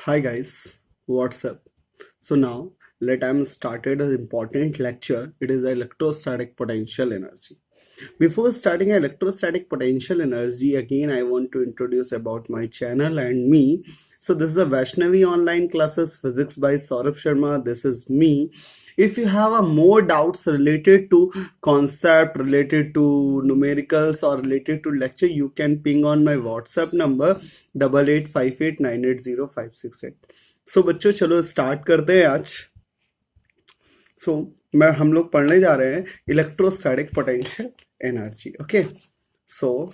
Hi guys, what's up? So now let I'm started an important lecture. It is electrostatic potential energy. Before starting electrostatic potential energy, again I want to introduce about my channel and me. So this is a Vaishnavi online classes physics by Saurabh Sharma. This is me. If you have a more doubts related to concept, related to numericals or related to lecture, you can ping on my WhatsApp number 8858980568. सो बच्चों चलो start करते हैं आज. सो मैं हम लोग पढ़ने जा रहे हैं electrostatic potential energy. Okay, so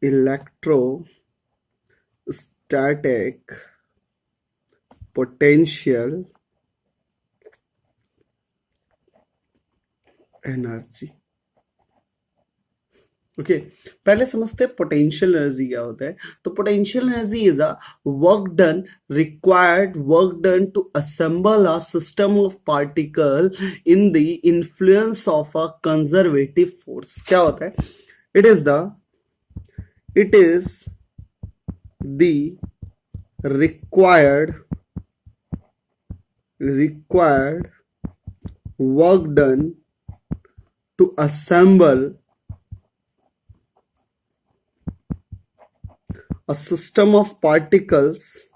electrostatic potential energy. Okay, पहले समझते हैं पोटेंशियल एनर्जी क्या होता है. तो potential energy is a work done to assemble a system of particle in the influence of a conservative force. क्या होता है? It is the required work done to assemble a system of particles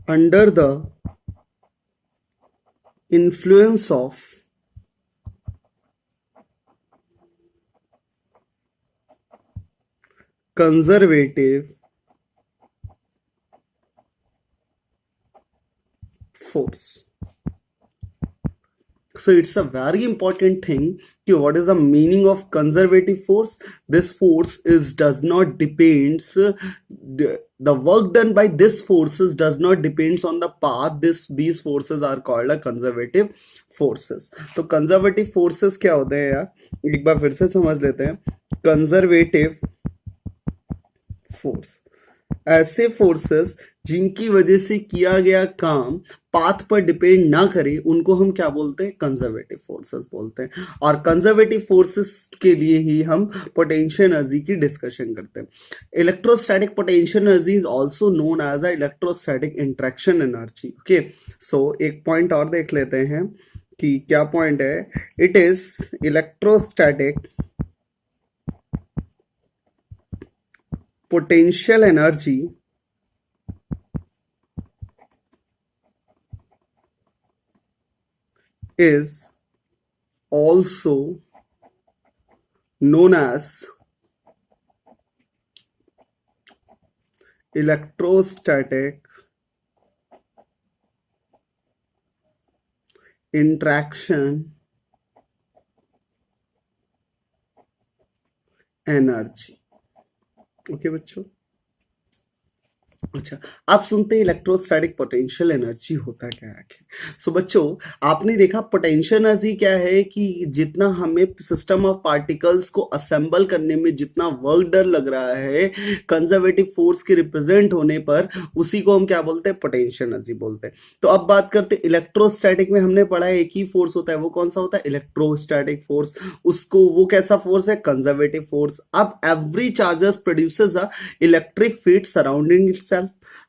under the influence of conservative force. So it's a very important thing. What is the meaning of conservative force? This force does not depends. The work done by this forces does not depends on the path. These forces are called a conservative forces. तो conservative forces क्या होते हैं यार? एक बार फिर से समझ लेते हैं. Conservative फोर्स ऐसे फोर्सेस जिनकी वजह से किया गया काम पाथ पर डिपेंड ना करे, उनको हम क्या बोलते हैं? कंजर्वेटिव फोर्सेस बोलते हैं. और कंजर्वेटिव फोर्सेस के लिए ही हम पोटेंशियल एनर्जी की डिस्कशन करते हैं. Electrostatic potential energy is also known as a electrostatic interaction energy. Okay, so एक पॉइंट और देख लेते हैं कि क्या पॉइंट है. It is electrostatic potential energy is also known as electrostatic interaction energy. Okay बच्चों, अच्छा, आप सुनते हैं इलेक्ट्रोस्टैटिक पोटेंशियल एनर्जी होता क्या है. सो बच्चों, आपने देखा पोटेंशियल एनर्जी क्या है कि जितना हमें सिस्टम ऑफ पार्टिकल्स को असेंबल करने में जितना वर्क डर लग रहा है कंजर्वेटिव फोर्स के रिप्रेजेंट होने पर, उसी को हम क्या बोलते हैं? पोटेंशियल एनर्जी बोलते हैं. तो अब बात करते हैं इलेक्ट्रोस्टैटिक में. हमने पढ़ा है एक ही फोर्स होता है, वो कौन सा होता है? Electrostatic force. उसको वो कैसा फोर्स है? Conservative force. अब every charges produces a electric field surrounding itself.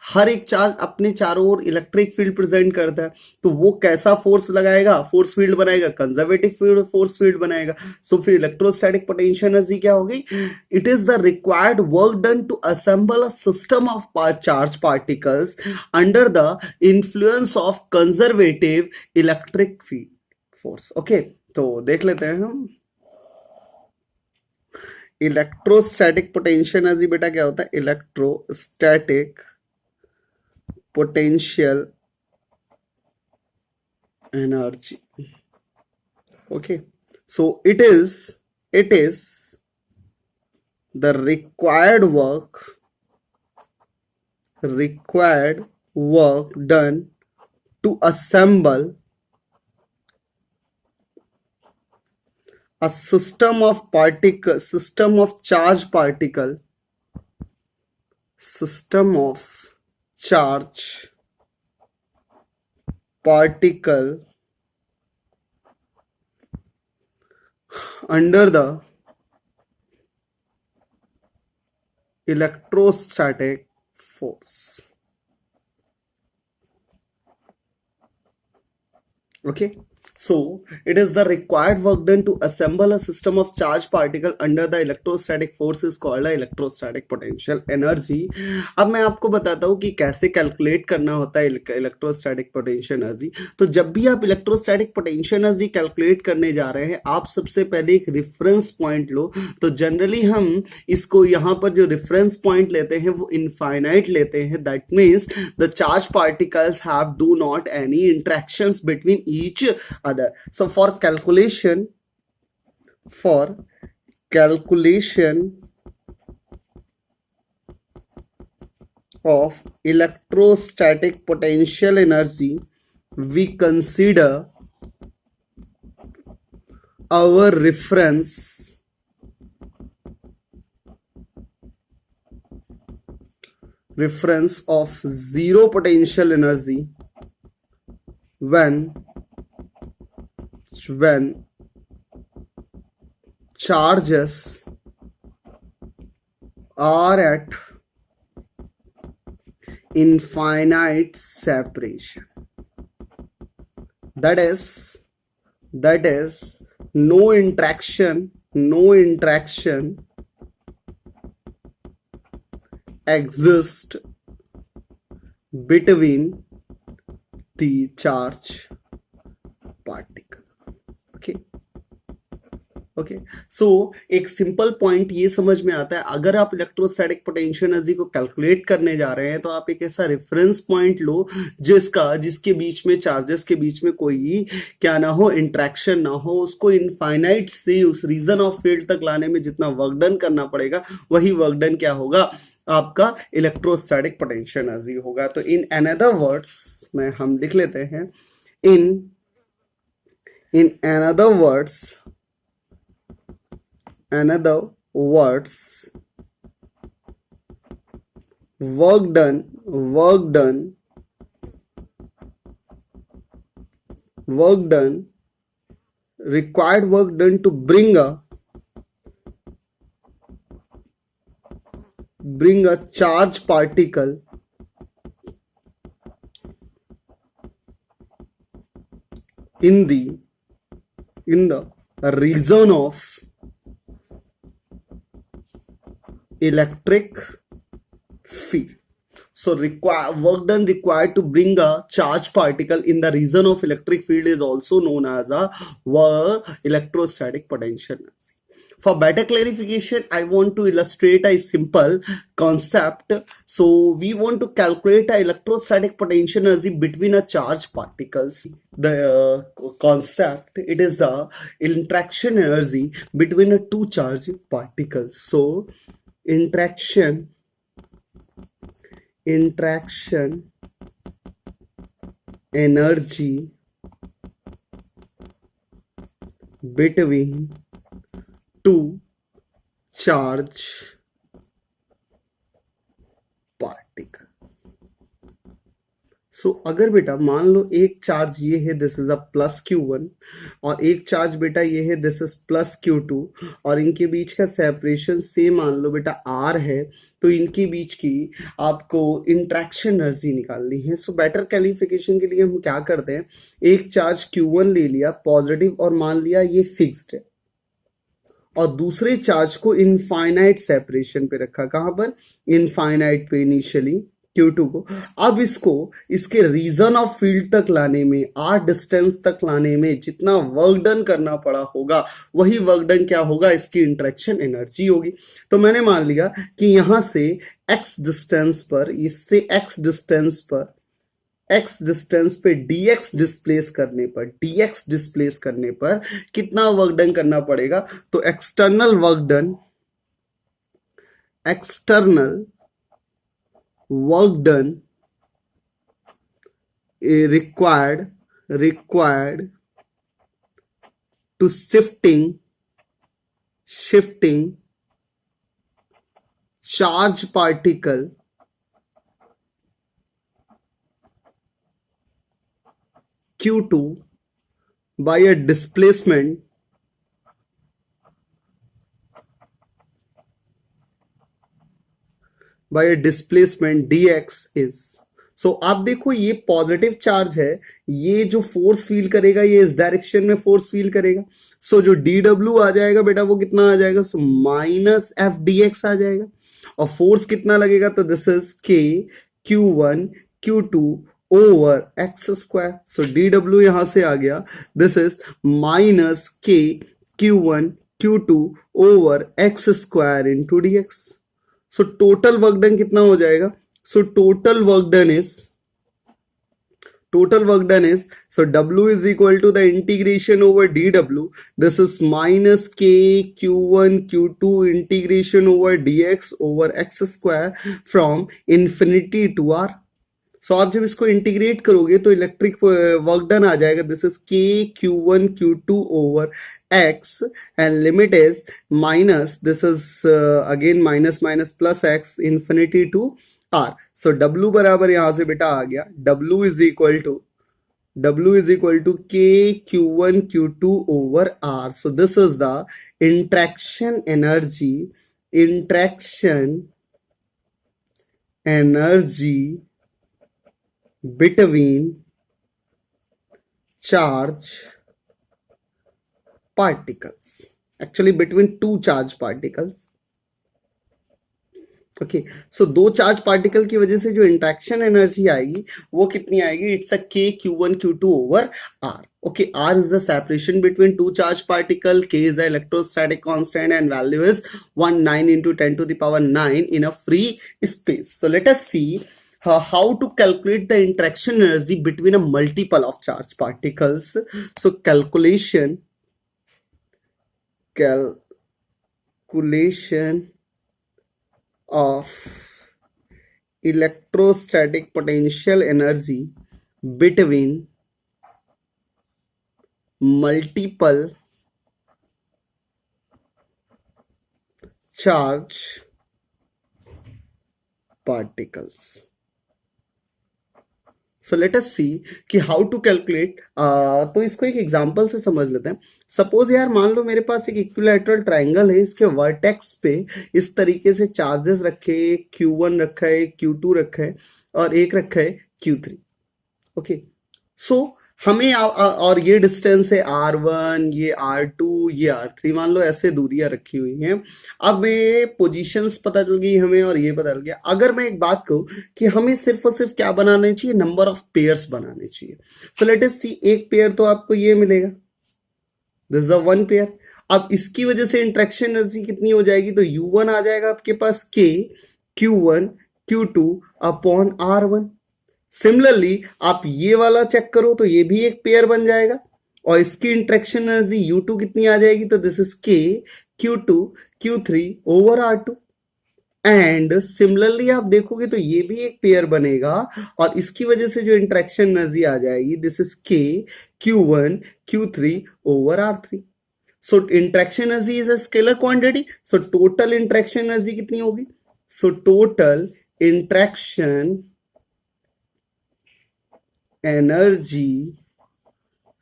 हर एक चार्ज अपने चारों ओर इलेक्ट्रिक फील्ड प्रेजेंट करता है. तो वो कैसा फोर्स लगाएगा? फोर्स फील्ड बनाएगा, कंजर्वेटिव फील्ड फोर्स फील्ड बनाएगा. सो फिर इलेक्ट्रोस्टैटिक पोटेंशियल एनर्जी क्या होगी? It is the required work done to assemble a system of charge particles under the influence of conservative electric field force. Okay, तो देख लेते हैं हम इलेक्ट्रोस्टैटिक पोटेंशियल एनर्जी. बेटा क्या होता है? Electrostatic potential energy. Okay, so it is the required work done to assemble a system of charge particle under the electrostatic force. Okay, so it is the required work done to assemble a system of charged particle under the electrostatic force is called a electrostatic potential energy. अब मैं आपको बताता हूँ कि कैसे calculate करना होता है इलेक्ट्रोस्टैटिक पोटेंशियल एनर्जी। तो जब भी आप इलेक्ट्रोस्टैटिक पोटेंशियल एनर्जी कैलकुलेट करने जा रहे हैं, आप सबसे पहले एक रेफरेंस पॉइंट लो। तो जनरली हम इसको यहाँ पर जो रेफरेंस पॉइंट लेते हैं वो इनफाइनाइट लेते हैं। That means the charge particles have do not any interactions between each other. So for calculation of electrostatic potential energy, we consider our reference of zero potential energy when charges are at infinite separation. That is no interaction exists between the charge particle. Okay so एक simple point ये समझ में आता है, अगर आप electrostatic potential energy को calculate करने जा रहे हैं तो आप एक ऐसा रेफरेंस पॉइंट लो जिसके बीच में चार्जेस के बीच में कोई क्या ना हो, इंट्रैक्शन ना हो। उसको इनफाइनाइट से उस रीजन ऑफ फील्ड तक लाने में जितना वर्क डन करना पड़ेगा वही वर्क डन क्या होगा, आपका इलेक्ट्रोस्टैटिक पोटेंशियल एनर्जी होगा। तो इन अनदर वर्ड्स में हम लिख लेते हैं, in another words work done required work done to bring a charge particle in the region of electric field. So work done required to bring a charged particle in the region of electric field is also known as a electrostatic potential energy. For better clarification, I want to illustrate a simple concept. So we want to calculate a electrostatic potential energy between a charged particles. The concept, it is the interaction energy between a two charged particles. So interaction energy between two charge particle. सो अगर बेटा मान लो एक charge ये है, this is a plus Q1, और एक charge बेटा ये है, दिस इज प्लस Q2, और इनके बीच का सेपरेशन से मान लो बेटा R है, तो इनके बीच की आपको इंट्रैक्शन एनर्जी निकालनी है। सो बेटर कैलिफिकेशन के लिए हम क्या करते हैं, एक चार्ज Q1 ले लिया पॉजिटिव और मान लिया ये फिक्स्ड है, और दूसरे चार्ज को इनफाइनाइट सेपरेशन पे रखा। कहां पर, इनफाइनाइट पे इनिशियली Q2 को। अब इसको इसके रीजन ऑफ फील्ड तक लाने में, R डिस्टेंस तक लाने में जितना वर्क डन करना पड़ा होगा वही वर्क डन क्या होगा, इसकी इंटरेक्शन एनर्जी होगी। तो मैंने मान लिया कि यहां से x डिस्टेंस पर, इससे x डिस्टेंस पे dx डिस्प्लेस करने पर कितना वर्क डन करना पड़ेगा, तो external work done required to shifting charge particle Q2 by a displacement by a displacement dx is. सो आप देखो ये पॉजिटिव चार्ज है, ये जो फोर्स फील करेगा ये इस डायरेक्शन में फोर्स फील करेगा. सो जो dw आ जाएगा बेटा वो कितना आ जाएगा, so minus F D X आ जाएगा. और फोर्स कितना लगेगा, तो दिस इज के Q1 Q2 over X square. So dw यहां से आ गया, दिस इज माइनस के Q1 Q2 over X square into D x. So total work done कितना हो जाएगा, so total work done is so W is equal to the integration over dW, this is minus k q1 q2 integration over dx over x square from infinity to r. So आप जब इसको integrate करोगे तो electric work done आ जाएगा, this is के Q1 Q2 over x and limit is minus, this is again minus minus plus x infinity to r. So W बराबर यहां से बेटा आ गया, W is equal to K Q1 Q2 over r. So this is the interaction energy between charge particles, actually between two charge particles. Okay, so दो charge particle की वजह से जो इंट्रैक्शन एनर्जी आएगी वो कितनी आएगी, इट्स अ के Q1 Q2 over r. Okay, r is the separation between two charge particle, k is the electrostatic constant and value is 19 into 10 to the power 9 in a free space. So let us see how to calculate the interaction energy between a multiple of charged particles. So calculation of electrostatic potential energy between multiple charge particles. So let us see कि how to calculate. तो इसको एक example से समझ लेते हैं. Suppose यार मान लो मेरे पास एक इक्विलैटरल ट्रायंगल है, इसके वर्टेक्स पे इस तरीके से चार्जेस रखे, Q1 रखा है, Q2 रखा है और एक रखा है Q3. ओके, सो हमें और ये डिस्टेंस है R1, ये R2, ये R3, मान लो ऐसे दूरियां रखी हुई हैं. अब ये पोजीशंस पता चल गई हमें और ये पता चल गया. अगर मैं एक बात कहूं कि हमें सिर्फ और सिर्फ क्या बनाने चाहिए, नंबर ऑफ पेयर्स बनाने चाहिए. सो लेट अस सी, एक पेयर तो आपको ये मिलेगा, this is a one pair. अब इसकी वजह से इंट्रैक्शन एनर्जी कितनी हो जाएगी, तो U1 आ जाएगा आपके पास के Q1 Q2 upon R1. Similarly आप ये वाला चेक करो तो ये भी एक पेयर बन जाएगा और इसकी इंट्रैक्शन एनर्जी U2 कितनी आ जाएगी, तो दिस इज के Q2 Q3 over R2. And similarly आप देखोगे तो ये भी एक पेयर बनेगा और इसकी वजह से जो इंट्रैक्शन एनर्जी आ जाएगी, दिस इज के Q1 Q3 over R3. So interaction energy is a scalar quantity. So total interaction energy कितनी होगी, सो टोटल इंट्रैक्शन एनर्जी,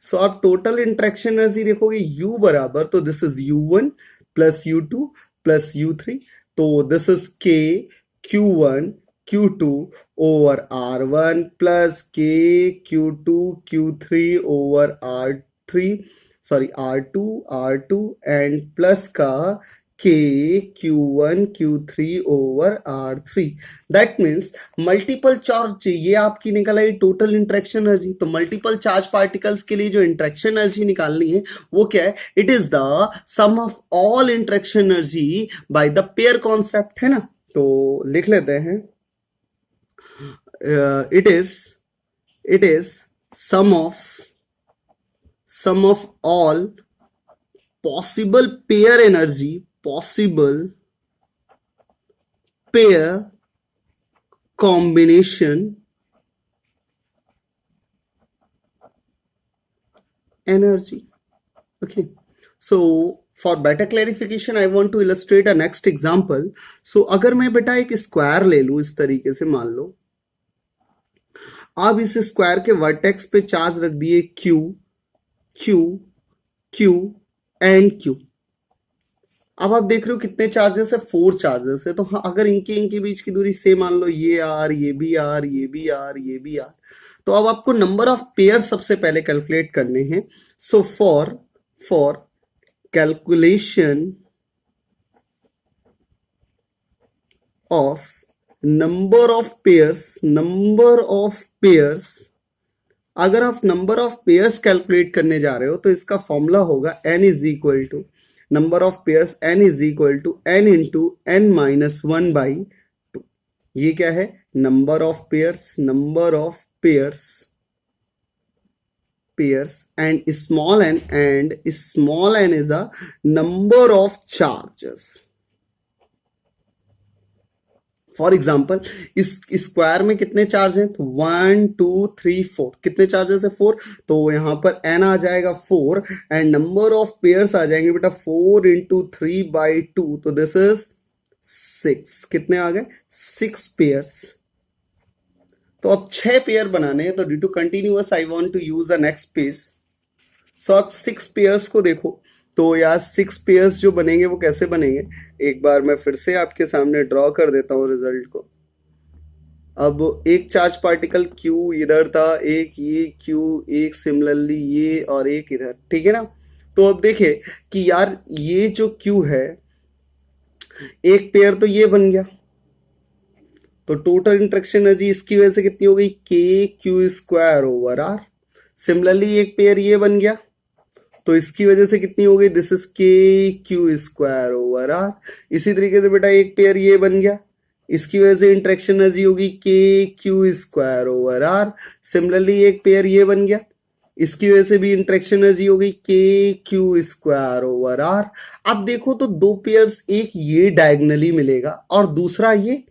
सो आप टोटल इंट्रैक्शन एनर्जी देखोगे U बराबर, तो this is U1 plus U2 plus U3, तो this is के Q1 Q2 over R1 plus के Q2 Q3 over R3, sorry R2 and plus का के Q1 Q3 over R3. That means multiple charge, ये आपकी निकल आई टोटल इंट्रैक्शन एनर्जी. तो multiple charge particles के लिए जो इंट्रैक्शन एनर्जी निकालनी है वो क्या है, it is the sum of all interaction energy by the pair concept, है ना. तो लिख लेते हैं, it is sum of all possible pair energy, possible pair combination energy. Okay, so for better clarification I want to illustrate a next example. So अगर मैं बेटा एक स्क्वायर ले लूं इस तरीके से, मान लो आप इस स्क्वायर के वर्टेक्स पे चार्ज रख दिए Q, Q, Q and Q. अब आप देख रहे हो कितने चार्जेस है, 4 चार्जेस है। तो हाँ, अगर इनके इनके बीच की दूरी से मान लो ये आर, ये भी आर, ये भी आर, ये भी आर, तो अब आपको नंबर ऑफ पेयर सबसे पहले कैलकुलेट करने हैं। So for calculation of number of pairs, अगर आप नंबर ऑफ पेयर्स कैलकुलेट करने जा रहे हो तो इसका फॉर्मूला होगा n is equal to number of pairs, n is equal to n into n minus 1/2। ये क्या है, number of pairs and small n is a number of charges। For example इस स्क्वायर में कितने चार्ज हैं, तो 1 2 3 4, कितने चार्जेस है 4, तो यहां पर n आ जाएगा 4 एंड नंबर ऑफ पेयर्स आ जाएंगे बेटा 4 इंटू 3/2, तो दिस इज 6। कितने आ गए, 6 पेयर्स। तो अब 6 पेयर बनाने हैं, तो due to continuous I want to use a next page. So आप 6 पेयर्स को देखो, तो यार 6 पेयर्स जो बनेंगे वो कैसे बनेंगे, एक बार मैं फिर से आपके सामने ड्रॉ कर देता हूं रिजल्ट को। अब एक चार्ज पार्टिकल Q इधर था, एक ये Q, एक सिमिलरली ये, और एक इधर, ठीक है ना। तो अब देखे कि यार ये जो Q है, एक पेयर तो ये बन गया, तो टोटल इंटरेक्शन एनर्जी इसकी वजह से कितनी हो गई, KQ² R। सिमिलरली एक पेयर ये बन गया, तो इसकी वजह से कितनी हो गई, दिस इज KQ² R। इसी तरीके से बेटा एक पेयर ये बन गया, इसकी वजह से इंटरेक्शन एनर्जी होगी KQ² R। सिमिलरली एक पेयर ये बन गया, इसकी वजह से भी इंटरेक्शन एनर्जी होगी KQ² R। अब देखो तो दो पेयर्स, एक ये डायगनली मिलेगा और दूसरा ये,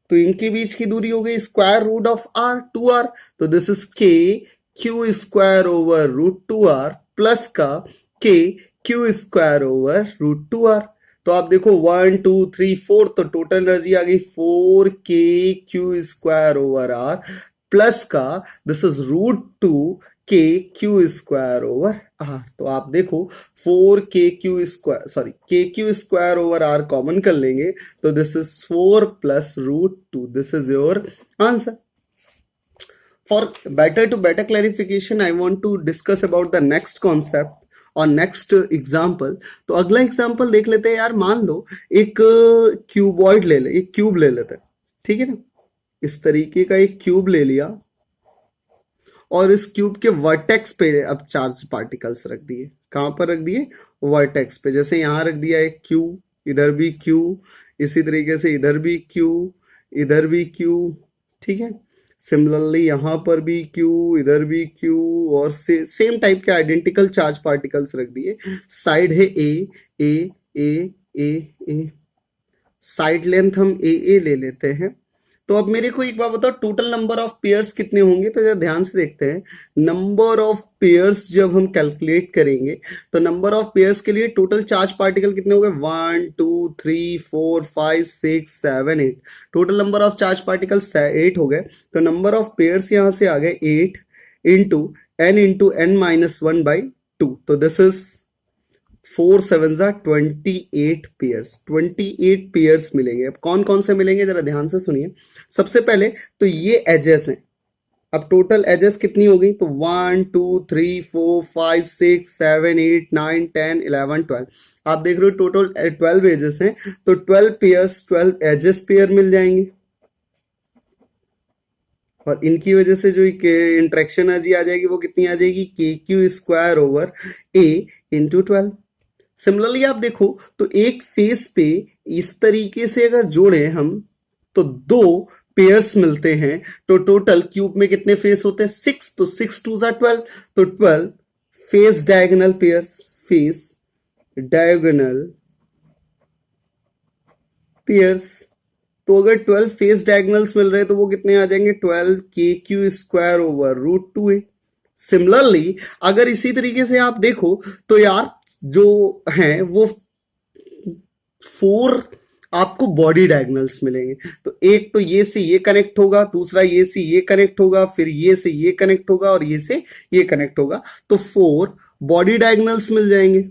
तो इनके बीच की दूरी हो गई square root of R, 2R। तो दिस इज KQ²/√2R प्लस का KQ²/√2R। तो आप देखो 1 2 3 4, तो टोटल एनर्जी आ गई 4KQ²/R प्लस का दिस इज √2 KQ²/R। तो आप देखो 4KQ²R कॉमन कर लेंगे, तो this is 4 plus √2। This is your answer. For to better clarification, I want to discuss about the next concept और नेक्स्ट एग्जाम्पल। तो अगला एग्जाम्पल देख लेते हैं यार। मान लो एक क्यूबॉइड ले ले, एक क्यूब ले लेते हैं, ठीक है ना। इस तरीके का एक क्यूब ले लिया और इस क्यूब के वर्टेक्स पे अब चार्ज पार्टिकल्स रख दिए। कहां पर रख दिए, वर्टेक्स पे। जैसे यहां रख दिया एक क्यू, इधर भी क्यू, इसी तरीके से इधर भी क्यू, इधर भी क्यू, ठीक है। सिमिलरली यहां पर भी क्यू, इधर भी क्यू, और सेम टाइप के आइडेंटिकल चार्ज पार्टिकल्स रख दिए। साइड है ए ए ए ए ए, साइड लेंथ हम ए ले लेते हैं। तो अब मेरे को एक बात बताओ, टोटल नंबर ऑफ पेयर्स कितने होंगे। तो जरा ध्यान से देखते हैं, नंबर ऑफ पेयर्स जब हम कैलकुलेट करेंगे तो नंबर ऑफ पेयर्स के लिए टोटल चार्ज पार्टिकल कितने हो गए, 1 2 3 4 5 6 7 8। Total number of charge particle 8 हो गए। तो नंबर ऑफ पेयर्स यहां से आ गए 8 इंटू n माइनस 1/2। तो दिस इज 4 7 28 पेयर्स। 28 पेयर्स मिलेंगे। अब कौन कौन से मिलेंगे जरा ध्यान से सुनिए। सबसे पहले तो ये एजेस हैं। अब टोटल एजेस कितनी हो गई, तो 1 2 3 4 5 6 7 8 9 10 11 12। आप देख रहे हो टोटल 12 एजेस हैं, तो 12 पेयर्स 12 एजेस पेयर मिल जाएंगे। और इनकी वजह से जो इंटरेक्शन एनर्जी आ जाएगी वो कितनी आ जाएगी, KQ²/A इंटू 12। सिमिलरली आप देखो तो एक फेस पे इस तरीके से अगर जोड़े हम तो 2 पेयर्स मिलते हैं। तो टोटल क्यूब में कितने फेस होते हैं, 6। तो 6 2 12, तो 12 face diagonal pairs, face diagonal pairs. तो अगर 12 फेस डायगोनल्स मिल रहे हैं तो वो कितने आ जाएंगे, 12 KQ²/√2A। सिमिलरली अगर इसी तरीके से आप देखो तो यार जो हैं वो 4 आपको बॉडी डायगोनल्स मिलेंगे। तो एक तो ये से ये कनेक्ट होगा, दूसरा ये से ये कनेक्ट होगा, फिर ये से ये कनेक्ट होगा और ये से ये कनेक्ट होगा। तो 4 बॉडी डायगोनल्स मिल जाएंगे।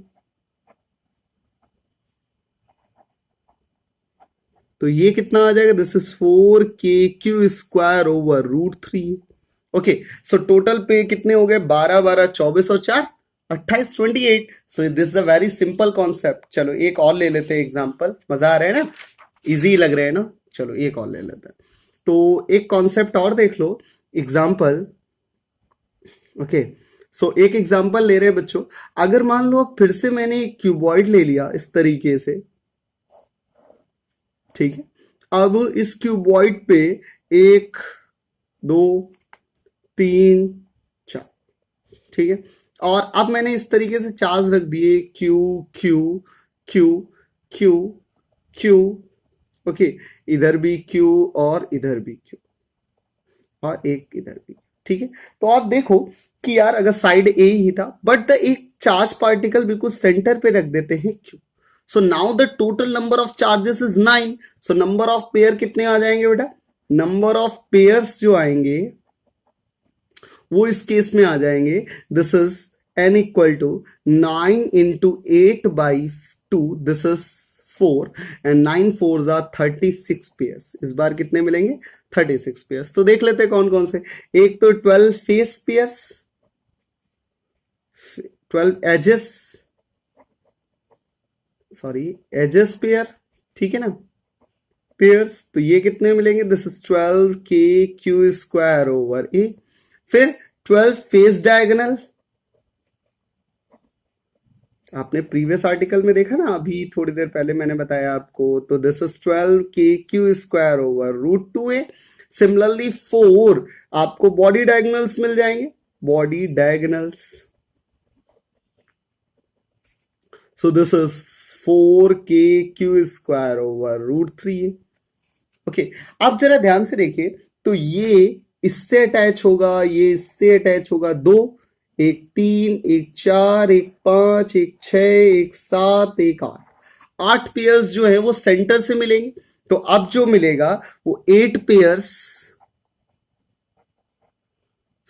तो ये कितना आ जाएगा, this is 4 kq² / √3। Okay, so total पे कितने हो गए, 12 12 24 और 4 28 28। सो this is a very simple concept. चलो एक और ले लेते हैं एग्जांपल, मजा आ रहा है ना, इजी लग रहा है ना। चलो एक और ले लेते हैं। तो एक कॉन्सेप्ट और देख लो, एग्जांपल। ओके, सो एक एग्जांपल ले रहे हैं बच्चों। अगर मान लो अब फिर से मैंने एक क्यूबॉइड ले लिया इस तरीके से, ठीक है। अब इस क्यूबॉइड पे 1 2 3 4, ठीक है। और अब मैंने इस तरीके से चार्ज रख दिए, Q Q Q Q Q. Okay, इधर भी क्यू और इधर भी क्यू और एक इधर भी, ठीक है। तो आप देखो कि यार अगर साइड ए ही था, बट द एक चार्ज पार्टिकल बिल्कुल सेंटर पे रख देते हैं Q. So now the total number of charges is 9। So number of pair कितने आ जाएंगे बेटा, नंबर ऑफ पेयर्स जो आएंगे वो इस केस में आ जाएंगे, this is n equal to 9 into 8/2, this is 4 and 9 4s are 36 pairs. इस बार कितने मिलेंगे, 36 पेयर्स। तो देख लेते हैं कौन कौन से। एक तो 12 face pairs, 12 edges, sorry edges pair, ठीक है ना, पेयर्स। तो ये कितने मिलेंगे, दिस इज 12kq²/a। फिर 12 फेस डायगोनल, आपने प्रीवियस आर्टिकल में देखा ना, अभी थोड़ी देर पहले मैंने बताया आपको। तो this is 12kq² / √2a। Similarly 4 आपको बॉडी डायगोनल्स मिल जाएंगे, body diagonals. So this is 4kq² / √3a। Okay, आप जरा ध्यान से देखिए, तो ये इससे अटैच होगा, ये इससे अटैच होगा, 2, एक 3, एक 4, एक 5, एक 6, एक 7, एक 8। 8 पेयर्स जो है वो सेंटर से मिलेंगे। तो अब जो मिलेगा वो 8 पेयर्स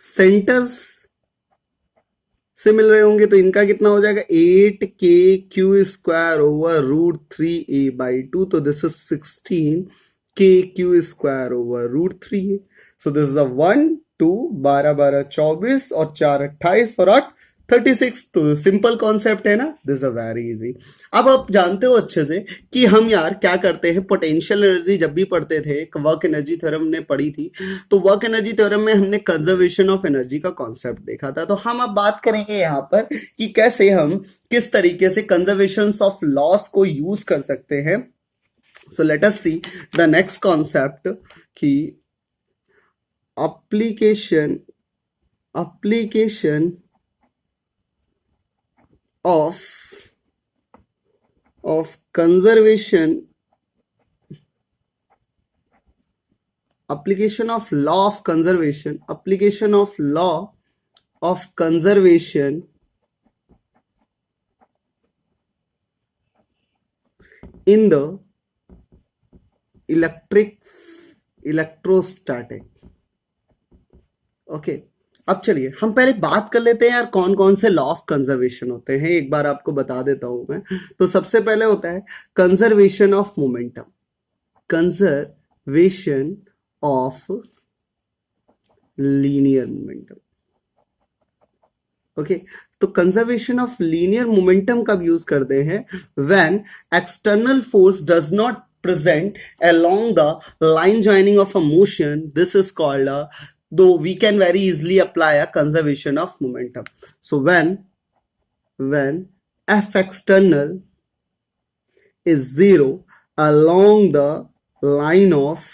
सेंटर्स से मिल रहे होंगे। तो इनका कितना हो जाएगा, 8kq² / √3a/2। तो this is 16kq² / √3a। So this is अ 1 2 12 12 24 और 4 28 और 8 36। तो सिंपल कॉन्सेप्ट है ना, दिस अ वेरी इजी। अब आप जानते हो अच्छे से कि हम यार क्या करते हैं, पोटेंशियल एनर्जी जब भी पढ़ते थे, वर्क एनर्जी थ्योरम ने पढ़ी थी, तो वर्क एनर्जी थ्योरम में हमने कंजर्वेशन ऑफ एनर्जी का कॉन्सेप्ट देखा था। तो हम अब बात करेंगे यहाँ पर कि कैसे हम किस तरीके से कंजर्वेशन ऑफ लॉस को यूज कर सकते हैं। सो let us see the next concept कि application of conservation, application of law of conservation, application of law of conservation in the electrostatic। Okay, अब चलिए हम पहले बात कर लेते हैं यार कौन कौन से लॉ ऑफ कंजर्वेशन होते हैं। एक बार आपको बता देता हूं मैं। तो सबसे पहले होता है conservation of momentum, conservation of linear momentum. Okay, तो कंजर्वेशन ऑफ लीनियर मोमेंटम कब यूज करते हैं, when external force does not present along the line joining of a motion. This is called though we can very easily apply a conservation of momentum. So when F external is 0 along the line of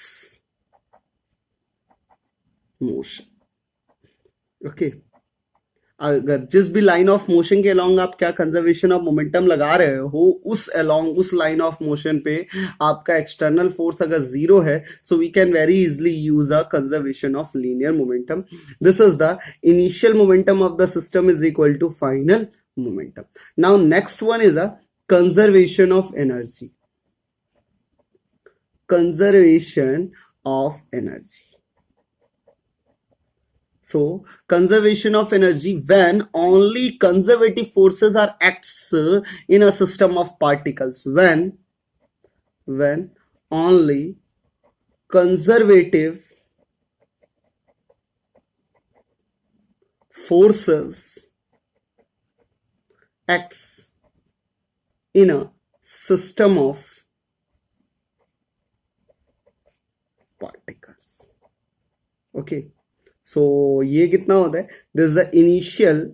motion, okay, अगर जिस भी line of motion के along आप क्या conservation of momentum लगा रहे हो, उस अलोंग उस लाइन ऑफ मोशन पे आपका एक्सटर्नल फोर्स अगर 0 है, so we can very easily use a conservation of linear momentum. This is the initial momentum of the system is equal to final momentum. Now next one is a conservation of energy, conservation of energy. So conservation of energy when only conservative forces are acts in a system of particles, when only conservative forces acts in a system of particles. Okay, so ये कितना होता है? This is the initial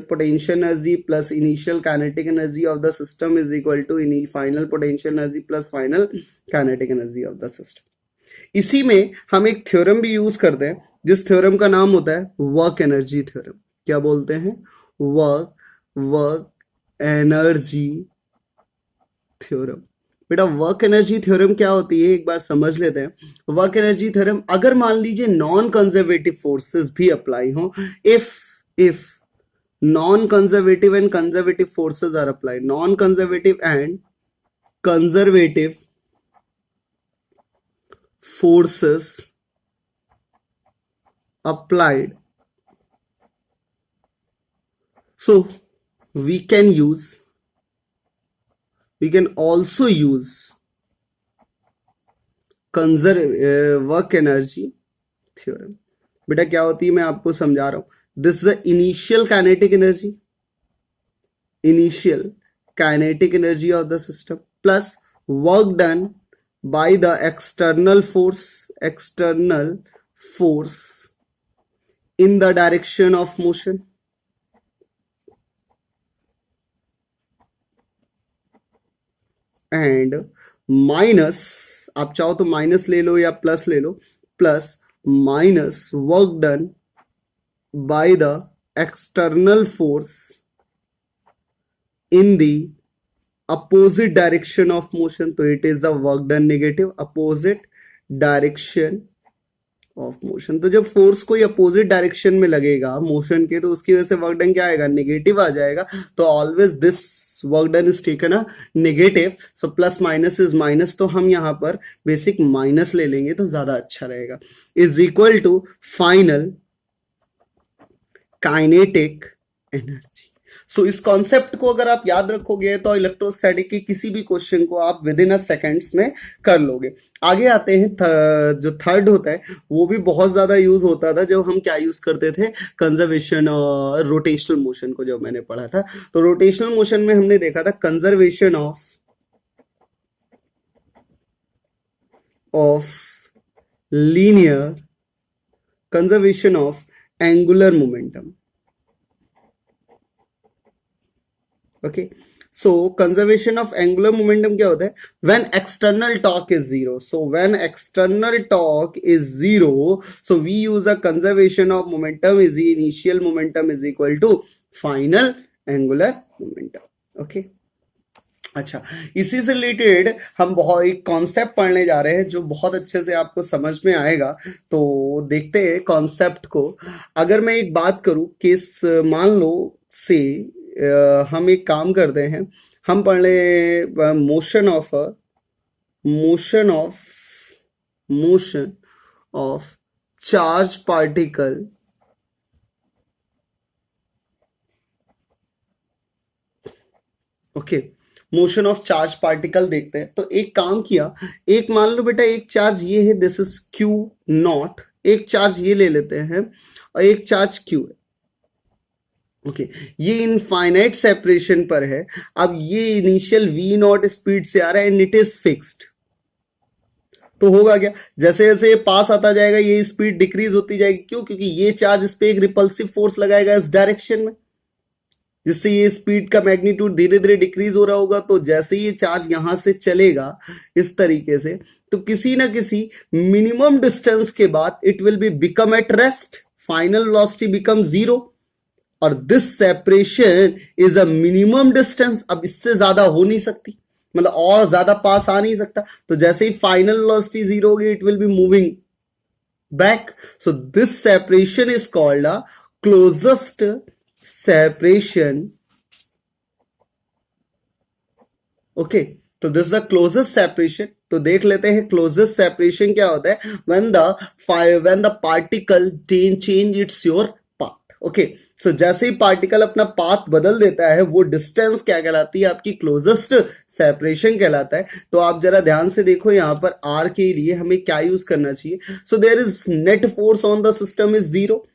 potential energy plus initial kinetic energy of the system is equal to final potential energy plus final kinetic energy of the system. इसी में हम एक theorem भी use करते हैं जिस थ्योरम का नाम होता है वर्क एनर्जी थ्योरम. क्या बोलते हैं? Work energy theorem. बेटा वर्क एनर्जी थ्योरम क्या होती है एक बार समझ लेते हैं. वर्क एनर्जी थ्योरम, अगर मान लीजिए नॉन कंजर्वेटिव फोर्सेस भी अप्लाई हो, if non-conservative and conservative forces are applied, non-conservative and conservative forces applied, so we can also use work energy theorem. बेटा क्या होती है मैं आपको समझा रहा हूं. This is the initial kinetic energy of the system plus work done by the external force in the direction of motion. And minus, आप चाहो तो माइनस ले लो या प्लस ले लो, plus minus work done by the external force in the opposite direction of motion. तो it is the work done negative, opposite direction of motion. तो जब फोर्स कोई अपोजिट डायरेक्शन में लगेगा मोशन के, तो उसकी वजह से वर्क डन क्या आएगा? नेगेटिव आ जाएगा. तो always this work done is taken a negative. So plus minus is minus, तो हम यहां पर बेसिक माइनस ले लेंगे तो ज्यादा अच्छा रहेगा. Is equal to final kinetic energy. So इस कॉन्सेप्ट को अगर आप याद रखोगे तो इलेक्ट्रोस्टैटिक के किसी भी क्वेश्चन को आप विद इन अ सेकेंड्स में कर लोगे. आगे आते हैं जो थर्ड होता है वो भी बहुत ज्यादा यूज होता था जब हम क्या यूज करते थे? कंजर्वेशन और रोटेशनल मोशन को जब मैंने पढ़ा था. तो रोटेशनल मोशन में हमने देखा था conservation of linear, conservation of angular momentum. Okay, so conservation of angular momentum क्या होता है? When external torque is zero. So when external torque is zero, so we use a conservation of momentum is the initial momentum is equal to final angular momentum. Okay. अच्छा, इसी से related हम बहुत एक concept पढ़ने जा रहे हैं जो बहुत अच्छे से आपको समझ में आएगा. तो देखते हैं कॉन्सेप्ट को. अगर मैं एक बात करूं केस मान लो से हम एक काम करते हैं, हम पढ़ ले motion of charge particle okay. Motion of charge particle देखते हैं. तो एक काम किया, एक मान लो बेटा एक चार्ज ये है, दिस इज क्यू नॉट. एक चार्ज ये ले लेते हैं और एक चार्ज क्यू है. ओके, ये इनफाइनाइट सेपरेशन पर है. अब ये इनिशियल वी नॉट स्पीड से आ रहा है एंड इट इज फिक्स्ड. तो होगा क्या? जैसे जैसे ये पास आता जाएगा ये स्पीड डिक्रीज होती जाएगी. क्यों? क्योंकि ये चार्ज इस पे एक रिपल्सिव फोर्स लगाएगा इस डायरेक्शन में, जिससे ये स्पीड का मैग्नीट्यूड धीरे धीरे डिक्रीज हो रहा होगा. तो जैसे ये चार्ज यहां से चलेगा इस तरीके से, तो किसी ना किसी मिनिमम डिस्टेंस के बाद it will be become at rest, final velocity become zero. और this separation is a minimum distance. अब इससे ज्यादा हो नहीं सकती, मतलब और ज्यादा पास आ नहीं सकता. तो जैसे ही फाइनल वेलोसिटी जीरो होगी it will be moving back. So this separation is called a closest separation. Okay, तो दिस द क्लोजेस्ट सेपरेशन. तो देख लेते हैं क्लोजेस्ट सेपरेशन क्या होता है. When the particle change its your path. Okay, so जैसे ही पार्टिकल अपना पाथ बदल देता है वो डिस्टेंस क्या कहलाती है, आपकी क्लोजेस्ट सेपरेशन कहलाता है। तो आप जरा ध्यान से देखो यहाँ पर आर के लिए हमें क्या यूज करना चाहिए। So there is net force on the system is zero,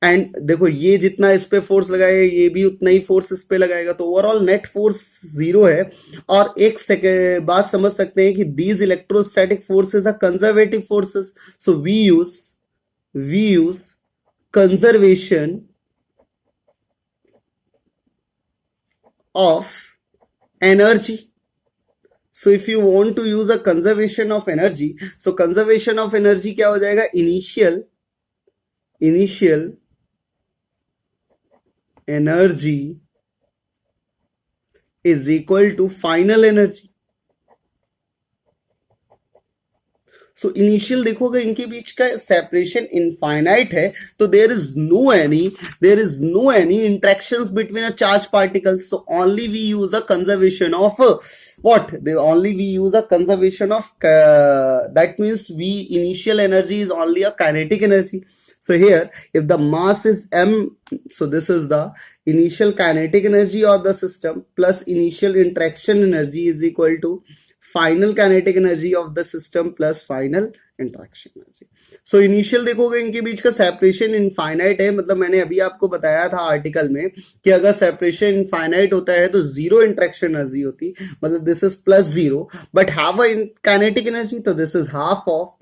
and देखो ये जितना इस पे फोर्स लगाएगा ये भी उतना ही फोर्स इस पे लगाएगा, तो ओवरऑल नेट फोर्स जीरो है। और एक सेकेंड बात समझ सकते हैं कि these electrostatic forces are conservative forces, so we use conservation of energy. So if you want to use a conservation of energy, so conservation of energy क्या हो जाएगा, initial energy is equal to final energy. So initial देखोगे इनके बीच का separation infinite है, तो there is no any interactions between a charge particles, so only we use a conservation of what they only we use a conservation of that means we initial energy is only a kinetic energy. So here if the mass is m, so this is the initial kinetic energy of the system plus initial interaction energy is equal to final kinetic energy of the system plus final interaction energy. So initial देखोगे इनके बीच का separation infinite है, मतलब मैंने अभी आपको बताया था आर्टिकल में कि अगर सेपरेशन इनफाइनाइट होता है तो जीरो इंटरेक्शन एनर्जी होती, मतलब this is plus zero, but have a kinetic energy, तो this is half of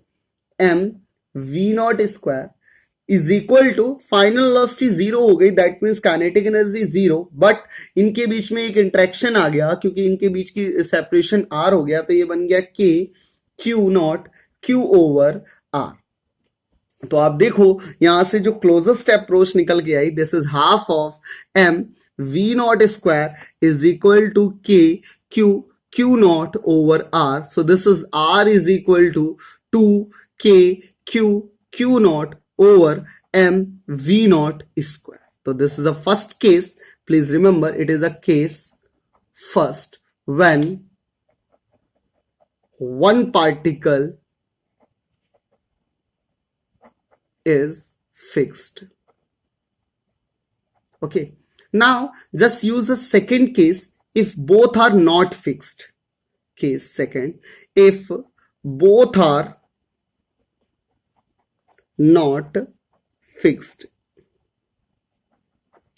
m v not square is equal to final velocity zero हो गई, that means kinetic energy zero, but इनके बीच में एक interaction आ गया क्योंकि इनके बीच की सेपरेशन r हो गया, तो ये बन गया k q not q over r। तो आप देखो यहां से जो क्लोजेस्ट अप्रोच निकल के आई, this is half of m v not square is equal to k q not over r, so this is r is equal to 2k q not over m v naught square. So this is the first case. Please remember it is a case first when one particle is fixed. Okay. Now just use the second case if both are not fixed. Case second, if both are not fixed.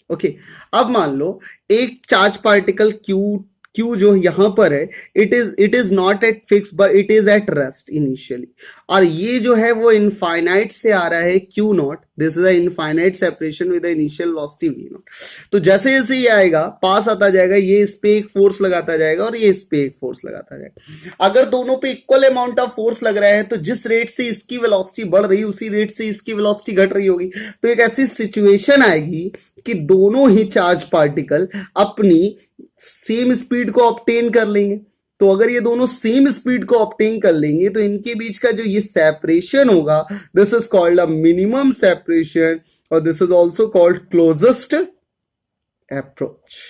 Okay, अब मान लो एक charge particle Q जो यहां पर है it is not at fix but it is at rest initially, और ये जो है वो इनफाइनाइट से आ रहा है q naught, this is a infinite separation with initial velocity v naught. तो जैसे जैसे ये आएगा पास आता जाएगा, ये इस पे एक फोर्स लगाता जाएगा और ये इस पे एक फोर्स लगाता जाएगा। अगर दोनों पे इक्वल अमाउंट ऑफ फोर्स लग रहा है तो जिस रेट से इसकी वेलोसिटी बढ़ रही उसी रेट से इसकी वेलोसिटी घट रही होगी, तो एक ऐसी सिचुएशन आएगी कि दोनों ही चार्ज पार्टिकल अपनी सेम स्पीड को ऑब्टेन कर लेंगे। तो अगर ये दोनों सेम स्पीड को ऑब्टेन कर लेंगे तो इनके बीच का जो ये सेपरेशन होगा, this is called a minimum separation और this is also called closest approach.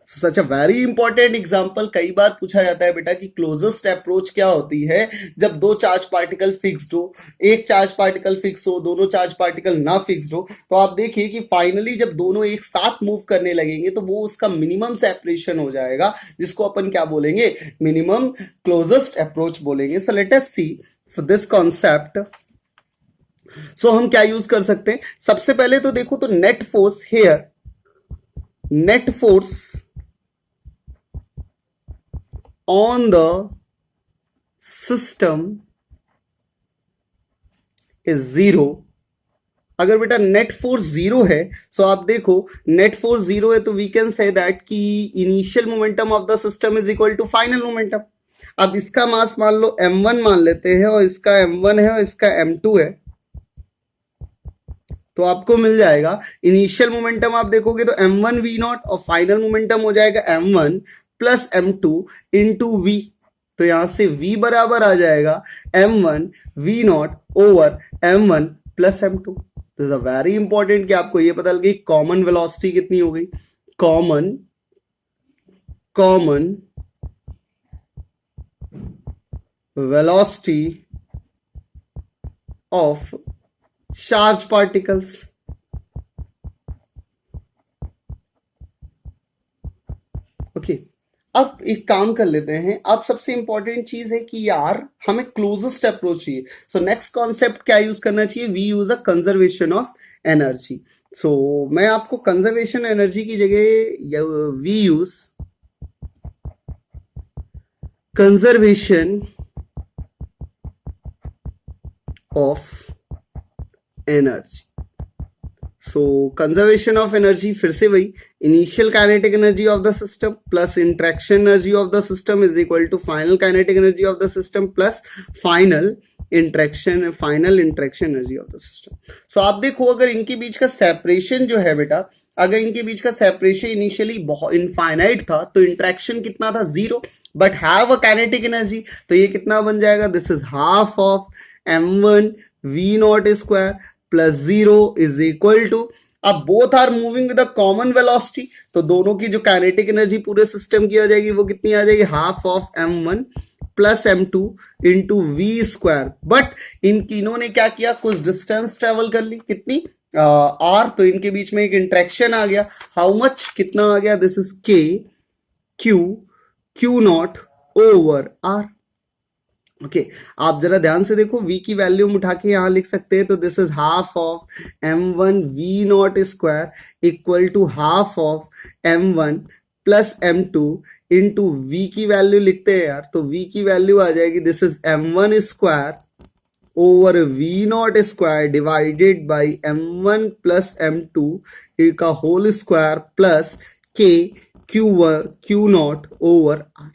Such a very important example, कई बार पूछा जाता है बेटा कि क्लोजेस्ट अप्रोच क्या होती है जब दो चार्ज पार्टिकल फिक्स्ड हो, एक चार्ज पार्टिकल फिक्स हो, दोनों चार्ज पार्टिकल ना फिक्स्ड हो। तो आप देखिए कि फाइनली जब दोनों एक साथ मूव करने लगेंगे तो वो उसका मिनिमम सेपरेशन हो जाएगा, जिसको अपन क्या बोलेंगे, मिनिमम क्लोजेस्ट अप्रोच बोलेंगे। So let us see for this concept, so हम क्या यूज कर सकते हैं। सबसे पहले तो देखो तो net force here, net force on the system is zero। अगर बेटा नेट फोर्स जीरो है, सो आप देखो नेट फोर्स जीरो है तो वी कैन से दैट कि initial momentum of the system is equal to final momentum. अब इसका मास मान लो m1 मान लेते हैं और इसका m1 है और इसका m2 है, तो आपको मिल जाएगा इनिशियल मोमेंटम। आप देखोगे तो m1 v नॉट और फाइनल मोमेंटम हो जाएगा m1 plus m2 into v, तो यहां से v बराबर आ जाएगा m1 v not over m1 plus m2। This is very important कि आपको ये पता लगे कॉमन वेलोसिटी कितनी हो गई, common velocity of charge particles. Okay, अब एक काम कर लेते हैं। अब सबसे इंपॉर्टेंट चीज है कि यार हमें क्लोजेस्ट अप्रोच चाहिए। सो नेक्स्ट कॉन्सेप्ट क्या यूज करना चाहिए? We use a conservation of energy. So मैं आपको कंजर्वेशन एनर्जी की जगह we use conservation of energy. So conservation of energy फिर से वही, initial kinetic energy of the system plus interaction energy of the system is equal to final kinetic energy of the system plus final interaction energy of the system. So आप देखो, अगर इनके बीच का separation जो है बेटा, अगर इनके बीच का सेपरेशन इनिशियली बहुत इनफाइनाइट था तो इंटरेक्शन कितना था? 0, but have a kinetic energy, तो ये कितना बन जाएगा? This is half of m1 v not square plus 0 is equal to, अब both are moving with a common velocity, तो दोनों की जो काइनेटिक एनर्जी पूरे सिस्टम की आ जाएगी वो कितनी आ जाएगी? Half of m1 plus m2 into v square. But इन तीनों ने क्या किया? कुछ डिस्टेंस ट्रेवल कर ली, कितनी? r, तो इनके बीच में एक इंट्रैक्शन आ गया। How much? कितना आ गया? This is k q not over r। Okay, आप जरा ध्यान से देखो, v की वैल्यू उठा के यहां लिख सकते हैं, तो this is half of m1 v not square equal to half of m1 plus m2 into v की वैल्यू लिखते हैं यार, तो v की वैल्यू आ जाएगी, this is m1 square over v not square divided by m1 plus m2 का whole square plus k q not over r।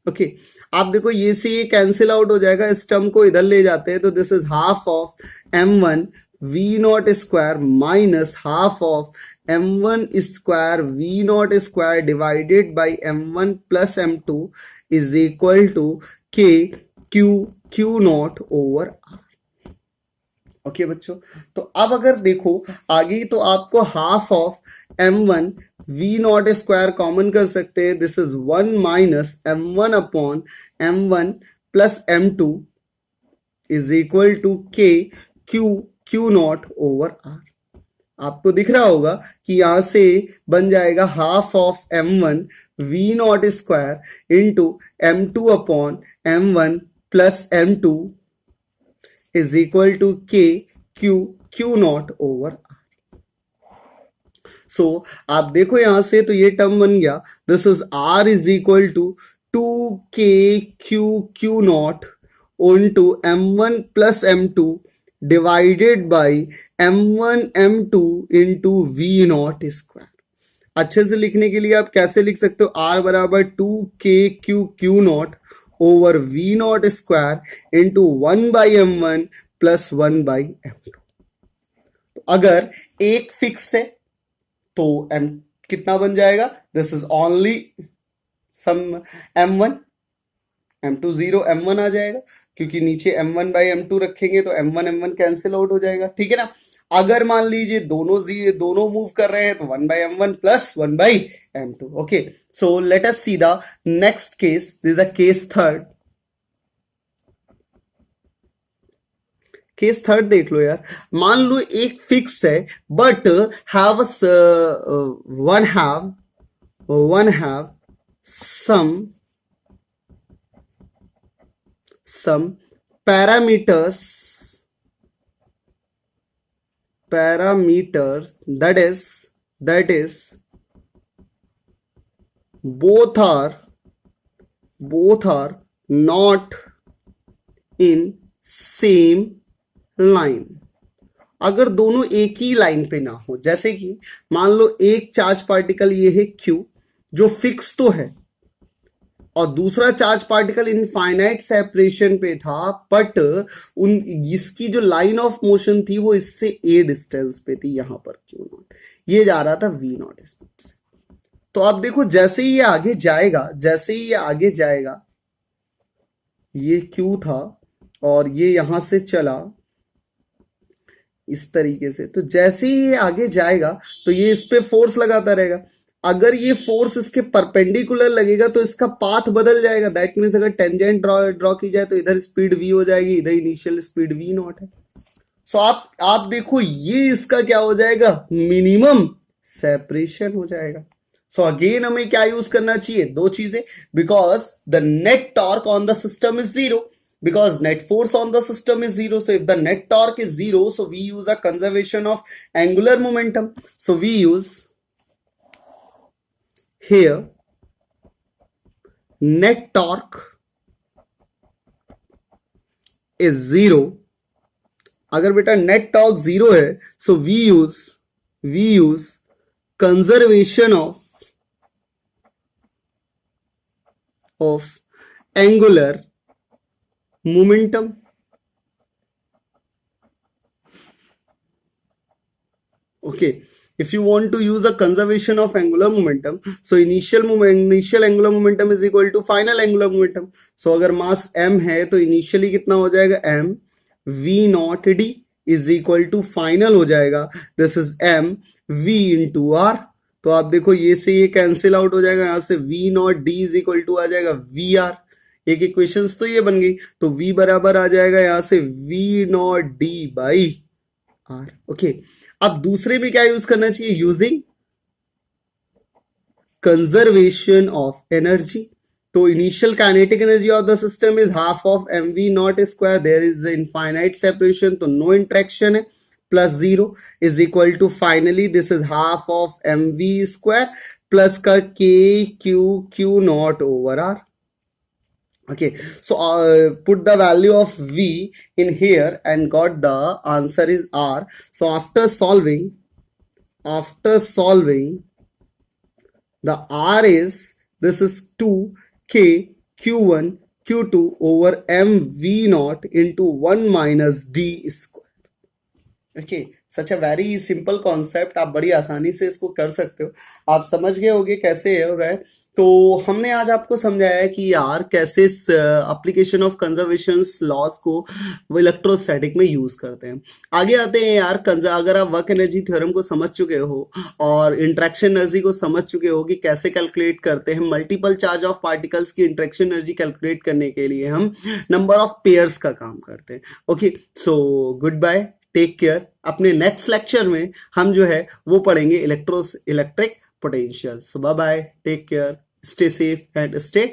Okay, आप देखो ये से ये कैंसिल आउट हो जाएगा, इस टर्म को इधर ले जाते हैं, तो this is half of m1 v not square minus half of m1 square v not square divided by m1 plus m2 is equal to k q not over r। Okay बच्चों, तो अब अगर देखो आगे, तो आपको half of m1 v not square common कर सकते हैं, this is 1 minus m1 upon m1 plus m2 is equal to k q not over r। आपको दिख रहा होगा कि यहां से बन जाएगा half of m1 v not square into m2 upon m1 plus m2 is equal to k q not over r। So आप देखो यहां से, तो ये टर्म बन गया, this is r is equal to 2k q naught into m1 plus m2 divided by m1 m2 into v not square. अच्छे से लिखने के लिए आप कैसे लिख सकते हो? r बराबर 2k q not over v not square into 1 by m1 plus 1 by m2। तो अगर एक फिक्स है तो m कितना बन जाएगा? This is only sum m1 m2 0 m1 आ जाएगा, क्योंकि नीचे m1 बाई m2 रखेंगे तो m1 कैंसिल आउट हो जाएगा, ठीक है ना। अगर मान लीजिए दोनों मूव कर रहे हैं तो 1 by m1 plus 1 by m2। Okay, so let us see the next case, this is the case third. Case third देख लो यार, मान लो एक फिक्स है but have one have some parameters that is both are not in same line। अगर दोनों एक ही line पे ना हो, जैसे कि मान लो एक चार्ज पार्टिकल ये है Q जो फिक्स तो है, और दूसरा चार्ज पार्टिकल इनफाइनाइट सेपरेशन पे था, बट इसकी जो लाइन ऑफ मोशन थी वो इससे a डिस्टेंस पे थी, यहां पर Q नॉट, ये जा रहा था v नॉट स्पीड से। तो आप देखो जैसे ही ये आगे जाएगा, ये Q था और ये यहां से चला इस तरीके से, तो जैसे ही ये आगे जाएगा तो ये इस पे फोर्स लगाता रहेगा। अगर ये फोर्स इसके परपेंडिकुलर लगेगा तो इसका पाथ बदल जाएगा, दैट मीन्स अगर टेंजेंट ड्रॉ की जाए तो इधर स्पीड v हो जाएगी, इधर इनिशियल स्पीड v नॉट है। सो आप देखो ये इसका क्या हो जाएगा? मिनिमम सेपरेशन हो जाएगा। सो अगेन हमें क्या यूज करना चाहिए, दो चीजें, because the net torque on the system is zero, because net force on the system is zero. So if the net torque is zero, so we use a conservation of angular momentum. So we use here net torque is zero. अगर बेटा net torque zero है, so we use conservation of angular momentum. Okay, if you want to use a conservation of angular momentum, so initial angular momentum is equal to final angular momentum. So अगर मास m है तो initially कितना हो जाएगा, m v naught d is equal to final हो जाएगा, this is m v into r. तो आप देखो ये से ये कैंसिल आउट हो जाएगा, यहां से v naught d is equal to आ जाएगा v r. एक इक्वेशंस तो ये बन गई, तो v बराबर आ जाएगा यहां से v naught d by r. Okay, अब दूसरे में क्या यूज करना चाहिए, यूजिंग कंजर्वेशन ऑफ एनर्जी. तो initial kinetic energy of the system is half of mv naught square, there is infinite separation, तो नो इंट्रैक्शन है, plus zero is equal to finally this is half of mv square plus का k q not over r. Okay, so put the value of v in here and got the answer is r. So after solving the r is, this is 2k q1 q2 over mv naught into 1 minus d square. Okay, such a very simple concept, आप बड़ी आसानी से इसको कर सकते हो. आप समझ गए होगे कैसे हो रहा है. तो हमने आज आपको समझाया कि यार कैसे एप्लीकेशन ऑफ कंजर्वेशन लॉस को वो इलेक्ट्रोस्टैटिक में यूज करते हैं. आगे आते हैं यार, अगर आप वर्क एनर्जी थ्योरम को समझ चुके हो और इंटरेक्शन एनर्जी को समझ चुके हो कि कैसे कैलकुलेट करते हैं, मल्टीपल चार्ज ऑफ पार्टिकल्स की इंटरेक्शन एनर्जी कैलकुलेट करने के लिए हम नंबर ऑफ पेयर्स का काम करते हैं. Okay, so good bye, take care. अपने नेक्स्ट लेक्चर में हम जो है वो पढ़ेंगे electric potential. So bye bye, take care, stay safe and stay